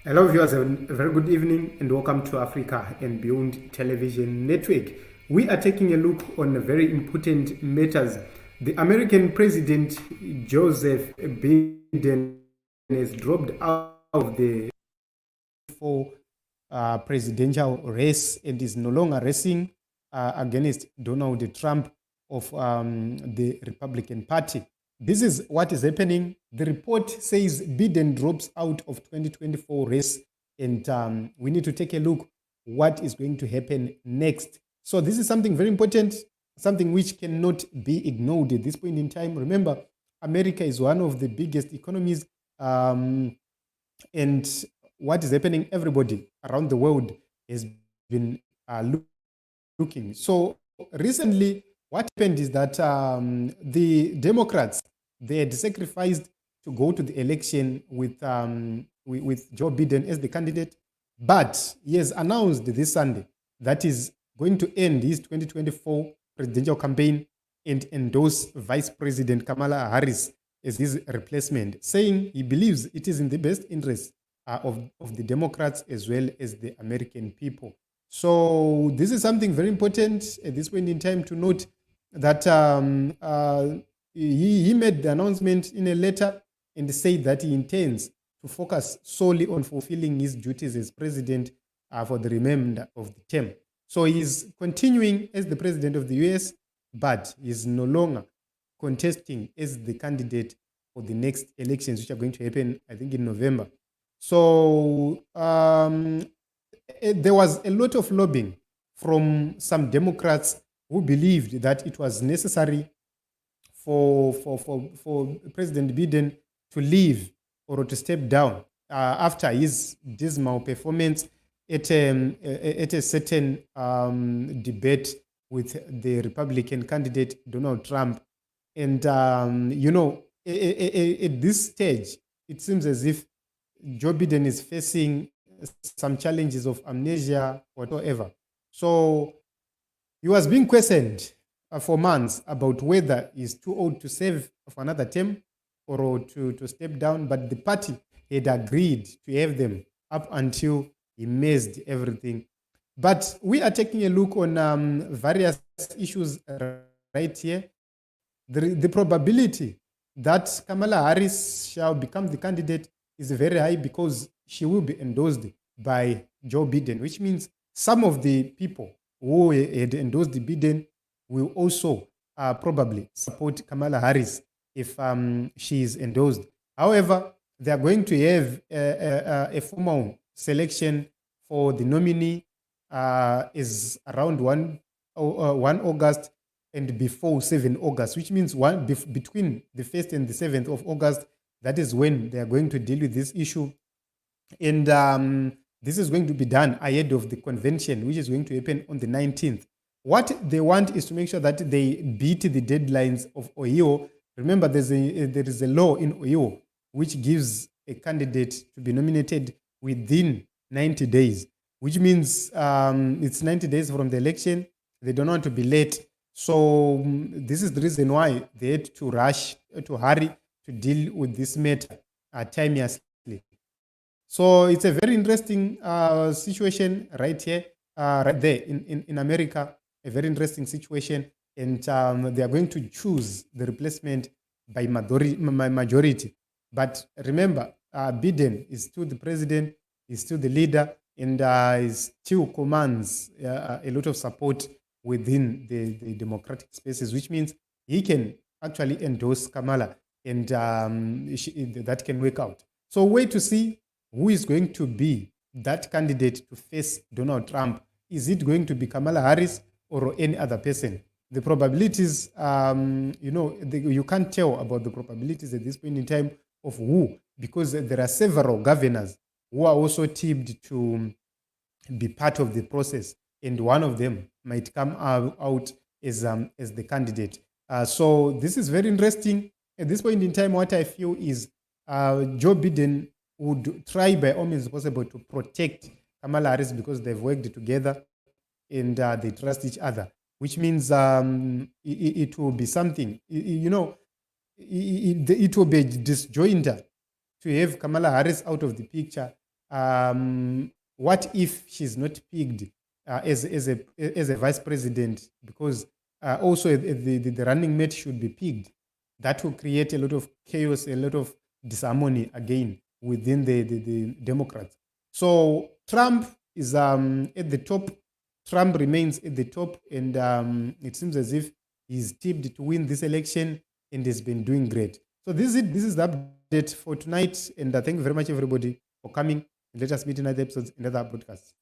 Hello, viewers. A very good evening and welcome to Africa and Beyond Television Network. We are taking a look on very important matters. The American President Joseph Biden has dropped out of the presidential race and is no longer racing against Donald Trump of the Republican Party. This is what is happening. The report says Biden drops out of 2024 race, and we need to take a look what is going to happen next. So this is something very important, something which cannot be ignored at this point in time. Remember, America is one of the biggest economies, and what is happening, everybody around the world has been looking. So recently, what happened is that the Democrats, they had sacrificed to go to the election with Joe Biden as the candidate, but he has announced this Sunday that is going to end his 2024 presidential campaign and endorse Vice President Kamala Harris as his replacement, saying he believes it is in the best interest of the Democrats as well as the American people. So this is something very important at this point in time to note that he made the announcement in a letter and said that he intends to focus solely on fulfilling his duties as president for the remainder of the term. So he's continuing as the president of the US, but he's no longer contesting as the candidate for the next elections, which are going to happen, I think, in November. So there was a lot of lobbying from some Democrats who believed that it was necessary for President Biden to leave or to step down after his dismal performance at a certain debate with the Republican candidate Donald Trump. And, at this stage, it seems as if Joe Biden is facing some challenges of amnesia, whatever. So he was being questioned for months about whether he's too old to serve for another term or to step down, but the party had agreed to have them up until he messed everything. But we are taking a look on various issues right here. The probability that Kamala Harris shall become the candidate is very high because she will be endorsed by Joe Biden, which means some of the people who had endorsed Biden will also probably support Kamala Harris if she is endorsed. However, they are going to have a formal selection for the nominee is around 1 August and before 7 August, which means between the 1st and the 7th of August, that is when they are going to deal with this issue. And this is going to be done ahead of the convention, which is going to happen on the 19th. What they want is to make sure that they beat the deadlines of Ohio. Remember, there is a law in Ohio which gives a candidate to be nominated within 90 days, which means it's 90 days from the election. They don't want to be late. So this is the reason why they had to rush, to hurry to deal with this matter timeously. So it's a very interesting situation right here, right there in America, a very interesting situation. And they are going to choose the replacement by majority. But remember, Biden is still the president, is still the leader, and he still commands a lot of support within the democratic spaces, which means he can actually endorse Kamala, and that can work out. So wait to see who is going to be that candidate to face Donald Trump. Is it going to be Kamala Harris or any other person? The probabilities, you can't tell about the probabilities at this point in time of who, because there are several governors who are also tipped to be part of the process, and one of them might come out as the candidate. So this is very interesting. At this point in time, what I feel is Joe Biden would try by all means possible to protect Kamala Harris because they've worked together and they trust each other, which means it will be something, it will be disjointed to have Kamala Harris out of the picture What if she's not picked as a vice president? Because also the running mate should be picked. That will create a lot of chaos, a lot of disharmony again within the Democrats. So Trump is at the top. Trump remains at the top, and it seems as if he's tipped to win this election and has been doing great. So this is it. This is the update for tonight, and thank you very much, everybody, for coming. Let us meet in other episodes, in other broadcasts.